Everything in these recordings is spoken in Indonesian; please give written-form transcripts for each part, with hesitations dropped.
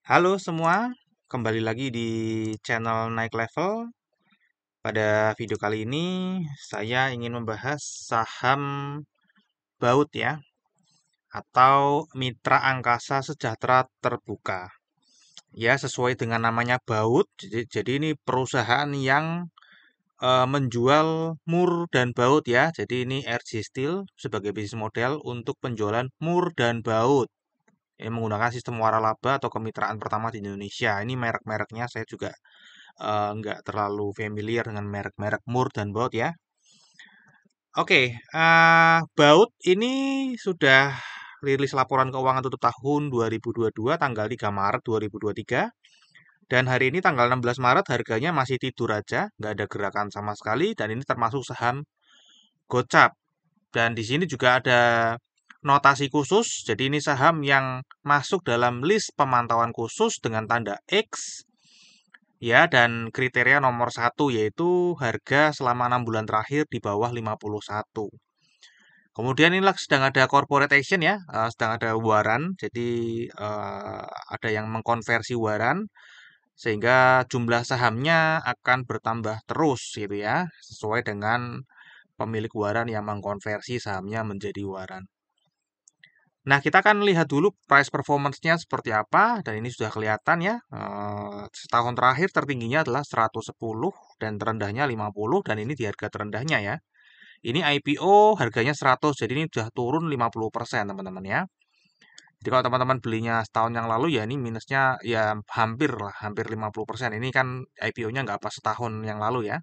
Halo semua, kembali lagi di channel Naik Level. Pada video kali ini, saya ingin membahas saham BAUT ya, atau Mitra Angkasa Sejahtera Terbuka. Ya, sesuai dengan namanya BAUT, jadi ini perusahaan yang menjual mur dan baut ya. Jadi ini RJ Steel sebagai bisnis model untuk penjualan mur dan baut. Ini menggunakan sistem waralaba atau kemitraan pertama di Indonesia. Ini merek-mereknya saya juga nggak terlalu familiar dengan merek-merek mur dan baut ya. Oke, baut ini sudah rilis laporan keuangan tutup tahun 2022 tanggal 3 Maret 2023. Dan hari ini tanggal 16 Maret harganya masih tidur aja, nggak ada gerakan sama sekali. Dan ini termasuk saham gocap. Dan di sini juga ada notasi khusus. Jadi ini saham yang masuk dalam list pemantauan khusus dengan tanda X. Ya, dan kriteria nomor satu yaitu harga selama 6 bulan terakhir di bawah 51. Kemudian inilah sedang ada corporate action ya, sedang ada waran. Jadi ada yang mengkonversi waran sehingga jumlah sahamnya akan bertambah terus gitu ya, sesuai dengan pemilik waran yang mengkonversi sahamnya menjadi waran. Nah, kita akan lihat dulu price performance-nya seperti apa, dan ini sudah kelihatan ya. Setahun terakhir tertingginya adalah 110 dan terendahnya 50, dan ini di harga terendahnya ya. Ini IPO harganya 100, jadi ini sudah turun 50% teman-teman ya. Jadi kalau teman-teman belinya setahun yang lalu ya ini minusnya ya hampir lah, hampir 50%. Ini kan IPO-nya nggak pas setahun yang lalu ya.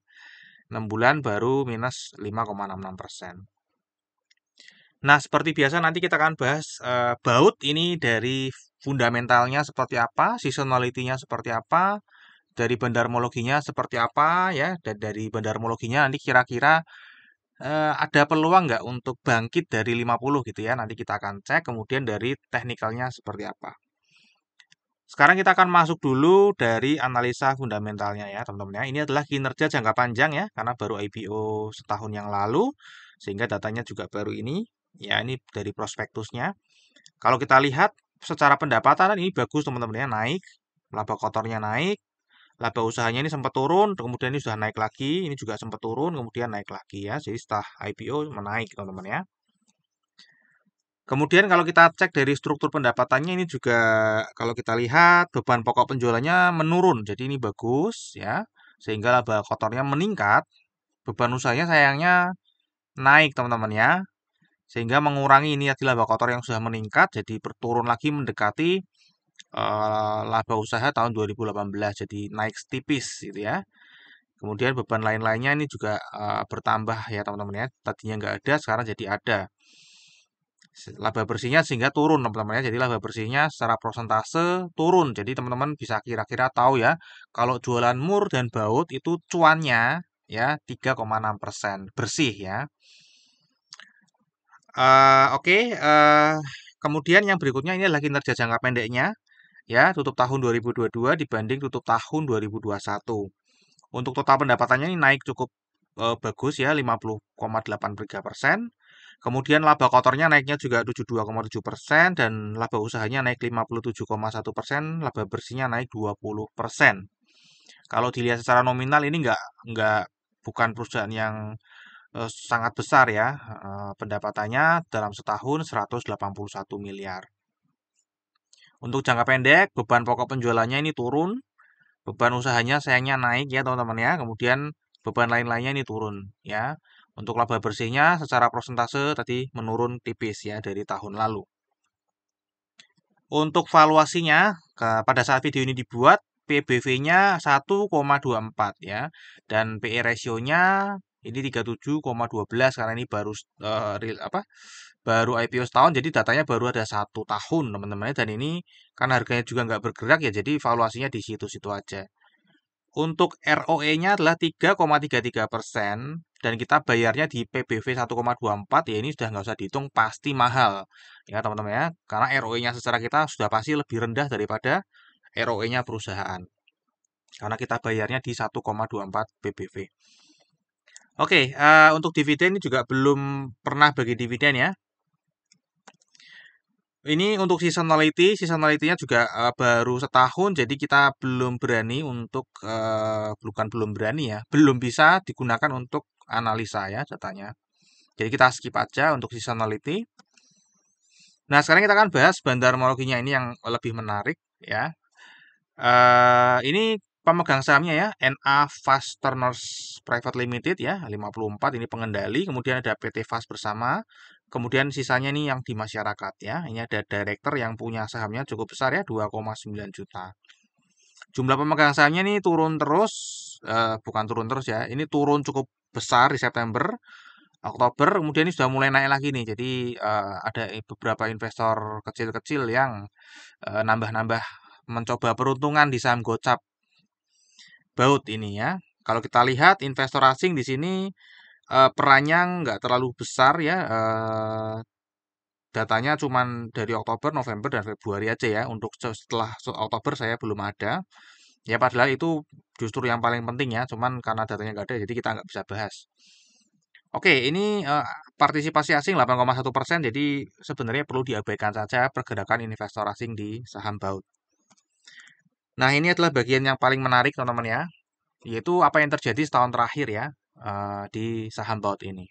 6 bulan baru minus 5,66%. Nah, seperti biasa nanti kita akan bahas baut ini dari fundamentalnya seperti apa, seasonality-nya seperti apa, dari bandarmologinya seperti apa ya, dan dari bandarmologinya nanti kira-kira ada peluang nggak untuk bangkit dari 50 gitu ya. Nanti kita akan cek, kemudian dari teknikalnya seperti apa. Sekarang kita akan masuk dulu dari analisa fundamentalnya ya teman-teman ya. Ini adalah kinerja jangka panjang ya, karena baru IPO setahun yang lalu, sehingga datanya juga baru ini. Ya, ini dari prospektusnya. Kalau kita lihat secara pendapatan ini bagus teman-teman ya, naik. Laba kotornya naik, laba usahanya ini sempat turun, kemudian ini sudah naik lagi, ini juga sempat turun, kemudian naik lagi ya. Jadi setelah IPO menaik teman-teman ya. Kemudian kalau kita cek dari struktur pendapatannya ini juga kalau kita lihat beban pokok penjualannya menurun. Jadi ini bagus ya. Sehingga laba kotornya meningkat. Beban usahanya sayangnya naik teman-teman ya. Sehingga mengurangi ini tadi laba kotor yang sudah meningkat jadi berturun lagi mendekati laba usaha tahun 2018. Jadi naik tipis gitu ya. Kemudian beban lain-lainnya ini juga bertambah ya teman-teman ya. Tadinya nggak ada, sekarang jadi ada. Laba bersihnya sehingga turun teman-teman ya. Jadi laba bersihnya secara persentase turun. Jadi teman-teman bisa kira-kira tahu ya, kalau jualan mur dan baut itu cuannya ya 3,6% bersih ya. Oke, kemudian yang berikutnya ini adalah kinerja jangka pendeknya ya, tutup tahun 2022 dibanding tutup tahun 2021. Untuk total pendapatannya ini naik cukup bagus ya, 50,83%. Kemudian laba kotornya naiknya juga 72,7% dan laba usahanya naik 57,1%, laba bersihnya naik 20%. Kalau dilihat secara nominal ini nggak bukan perusahaan yang sangat besar ya. Pendapatannya dalam setahun 181 miliar. Untuk jangka pendek, beban pokok penjualannya ini turun, beban usahanya sayangnya naik ya teman-teman ya. Kemudian beban lain-lainnya ini turun ya. Untuk laba bersihnya secara persentase tadi menurun tipis ya dari tahun lalu. Untuk valuasinya pada saat video ini dibuat PBV-nya 1,24 ya dan PE ratio-nya ini 37,12 karena ini baru baru IPO setahun jadi datanya baru ada 1 tahun teman-teman dan ini kan harganya juga nggak bergerak ya jadi valuasinya di situ-situ aja. Untuk ROE-nya adalah 3,33% dan kita bayarnya di PBV 1,24 ya ini sudah nggak usah dihitung pasti mahal ya teman-teman ya karena ROE-nya secara kita sudah pasti lebih rendah daripada ROE-nya perusahaan karena kita bayarnya di 1,24 PBV. Oke, untuk dividen ini juga belum pernah bagi dividen ya. Ini untuk seasonality-nya juga baru setahun, jadi kita belum berani untuk, bukan belum berani ya, belum bisa digunakan untuk analisa ya datanya. Jadi kita skip aja untuk seasonality. Nah, sekarang kita akan bahas bandarmologinya ini yang lebih menarik ya. Ini pemegang sahamnya ya, NA Fasteners Private Limited ya, 54 ini pengendali, kemudian ada PT Fast Bersama, kemudian sisanya ini yang di masyarakat ya. Ini ada director yang punya sahamnya cukup besar ya, 2,9 juta. Jumlah pemegang sahamnya ini turun terus, bukan turun terus ya, ini turun cukup besar di September, Oktober, kemudian ini sudah mulai naik lagi nih. Jadi ada beberapa investor kecil-kecil yang nambah-nambah mencoba peruntungan di saham gocap baut ini ya. Kalau kita lihat investor asing di sini perannya nggak terlalu besar ya. Datanya cuman dari Oktober, November, dan Februari aja ya. Untuk setelah Oktober saya belum ada. Ya padahal itu justru yang paling penting ya. Cuman karena datanya nggak ada, jadi kita nggak bisa bahas. Oke, ini partisipasi asing 8,1%. Jadi sebenarnya perlu diabaikan saja pergerakan investor asing di saham baut. Nah, ini adalah bagian yang paling menarik teman-teman ya, yaitu apa yang terjadi setahun terakhir ya di saham baut ini.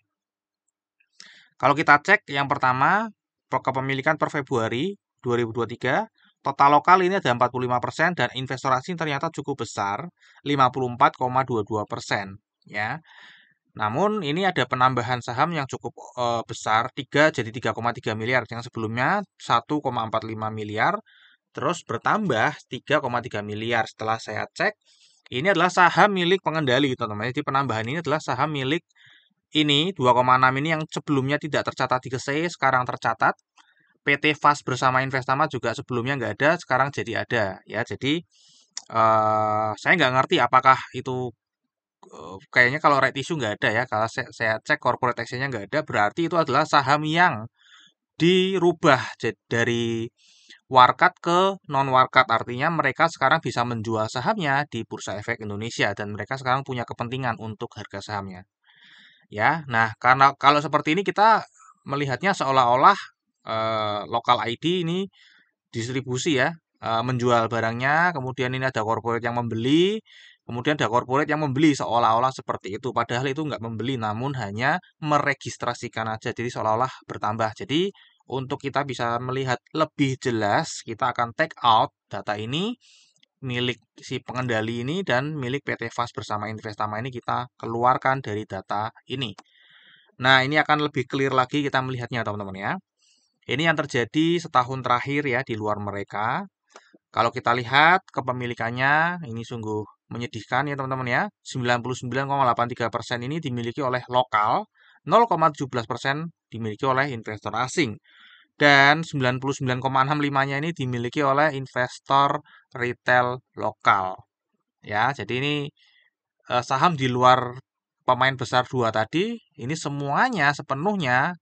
Kalau kita cek yang pertama, kepemilikan per Februari 2023, total lokal ini ada 45% dan investor asing ternyata cukup besar, 54,22% ya. Namun ini ada penambahan saham yang cukup besar, 3 jadi 3,3 miliar, yang sebelumnya 1,45 miliar, terus bertambah 3,3 miliar setelah saya cek. Ini adalah saham milik pengendali, teman-teman. Jadi penambahan ini adalah saham milik ini 2,6 ini yang sebelumnya tidak tercatat di KSE, sekarang tercatat. PT Fast Bersama Investama juga sebelumnya nggak ada, sekarang jadi ada. Ya, jadi saya nggak ngerti apakah itu kayaknya kalau right issue nggak ada ya. Kalau saya cek corporate action-nya nggak ada, berarti itu adalah saham yang dirubah dari warkat ke non warkat, artinya mereka sekarang bisa menjual sahamnya di Bursa Efek Indonesia dan mereka sekarang punya kepentingan untuk harga sahamnya. Ya, nah karena kalau seperti ini kita melihatnya seolah-olah lokal ID ini distribusi ya, menjual barangnya, kemudian ini ada corporate yang membeli, kemudian ada corporate yang membeli seolah-olah seperti itu. Padahal itu nggak membeli, namun hanya meregistrasikan aja. Jadi seolah-olah bertambah. Jadi untuk kita bisa melihat lebih jelas, kita akan take out data ini milik si pengendali ini dan milik PT Fast Bersama Investama ini kita keluarkan dari data ini. Nah, ini akan lebih clear lagi kita melihatnya teman-teman ya. Ini yang terjadi setahun terakhir ya di luar mereka. Kalau kita lihat kepemilikannya ini sungguh menyedihkan ya teman-teman ya. 99,83% ini dimiliki oleh lokal, 0,17% dimiliki oleh investor asing. Dan 99,65-nya ini dimiliki oleh investor retail lokal. Ya, jadi ini saham di luar pemain besar dua tadi, ini semuanya sepenuhnya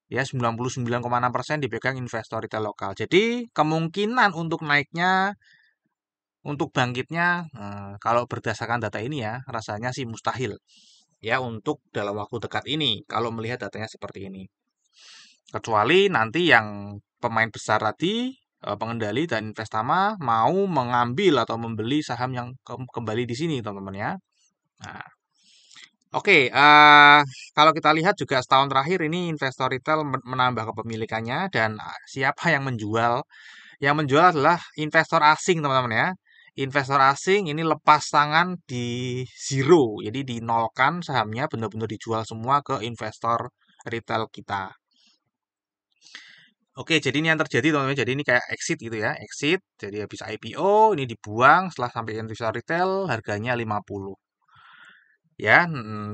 ya 99,6% dipegang investor retail lokal. Jadi kemungkinan untuk naiknya, untuk bangkitnya, kalau berdasarkan data ini ya, rasanya sih mustahil ya untuk dalam waktu dekat ini kalau melihat datanya seperti ini. Kecuali nanti yang pemain besar tadi, pengendali dan investama mau mengambil atau membeli saham yang kembali di sini teman-teman ya. Nah, oke, kalau kita lihat juga setahun terakhir ini investor retail menambah kepemilikannya dan siapa yang menjual? Yang menjual adalah investor asing, teman-teman ya. Investor asing ini lepas tangan di zero, jadi dinolkan sahamnya, benar-benar dijual semua ke investor retail kita. Oke, jadi ini yang terjadi teman-teman. Jadi ini kayak exit gitu ya, exit. Jadi habis IPO ini dibuang setelah sampai investor retail harganya 50. Ya,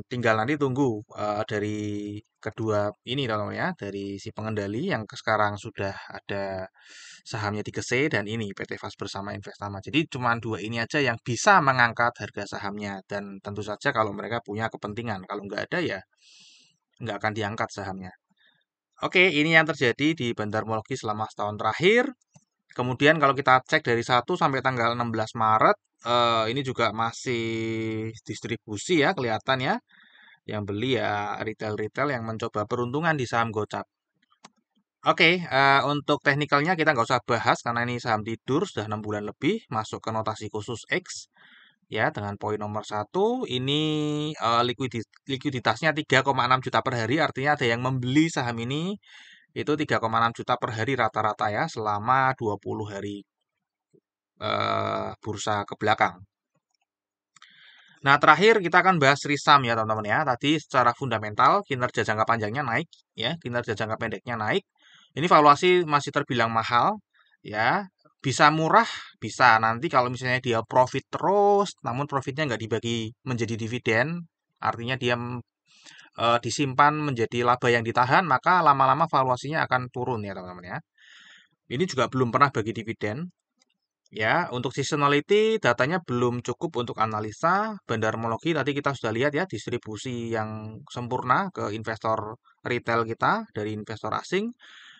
tinggal nanti tunggu dari kedua ini teman-teman ya, dari si pengendali yang sekarang sudah ada sahamnya di KSE dan ini PT Fast Bersama Investama. Jadi cuma dua ini aja yang bisa mengangkat harga sahamnya dan tentu saja kalau mereka punya kepentingan. Kalau nggak ada ya nggak akan diangkat sahamnya. Oke, ini yang terjadi di Bandarmologi selama setahun terakhir. Kemudian kalau kita cek dari 1 sampai tanggal 16 Maret, ini juga masih distribusi ya, kelihatan ya. Yang beli ya retail-retail yang mencoba peruntungan di saham gocap. Oke, untuk teknikalnya kita nggak usah bahas karena ini saham tidur sudah 6 bulan lebih, masuk ke notasi khusus X, ya, dengan poin nomor satu. Ini likuiditasnya 3,6 juta per hari, artinya ada yang membeli saham ini itu 3,6 juta per hari rata-rata ya, selama 20 hari bursa ke belakang. Nah, terakhir kita akan bahas risam ya teman-teman ya. Tadi secara fundamental kinerja jangka panjangnya naik ya, kinerja jangka pendeknya naik. Ini valuasi masih terbilang mahal ya. Bisa murah, bisa nanti kalau misalnya dia profit terus, namun profitnya nggak dibagi menjadi dividen, artinya dia disimpan menjadi laba yang ditahan, maka lama-lama valuasinya akan turun ya teman-teman ya. Ini juga belum pernah bagi dividen. Ya, untuk seasonality datanya belum cukup untuk analisa. Bandarmologi tadi kita sudah lihat ya distribusi yang sempurna ke investor retail kita dari investor asing.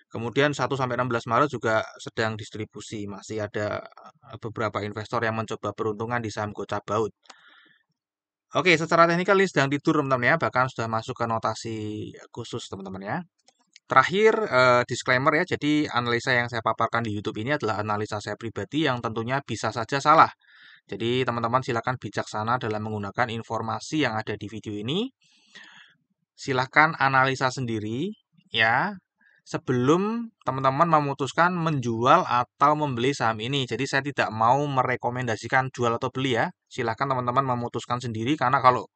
Kemudian 1 sampai 16 Maret juga sedang distribusi. Masih ada beberapa investor yang mencoba peruntungan di saham Gocap Baut. Oke, secara teknikal ini sedang tidur teman-teman ya, bahkan sudah masuk ke notasi khusus teman-teman ya. Terakhir, disclaimer ya, jadi analisa yang saya paparkan di YouTube ini adalah analisa saya pribadi yang tentunya bisa saja salah. Jadi teman-teman silakan bijaksana dalam menggunakan informasi yang ada di video ini. Silakan analisa sendiri ya, sebelum teman-teman memutuskan menjual atau membeli saham ini. Jadi saya tidak mau merekomendasikan jual atau beli ya. Silakan teman-teman memutuskan sendiri karena kalau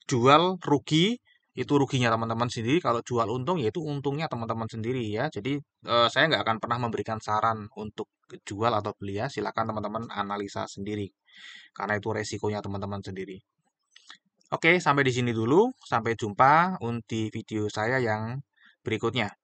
jual rugi itu ruginya teman-teman sendiri, kalau jual untung yaitu untungnya teman-teman sendiri ya. Jadi saya nggak akan pernah memberikan saran untuk jual atau beli ya. Silakan teman-teman analisa sendiri karena itu resikonya teman-teman sendiri. Oke, sampai di sini dulu. Sampai jumpa di video saya yang berikutnya.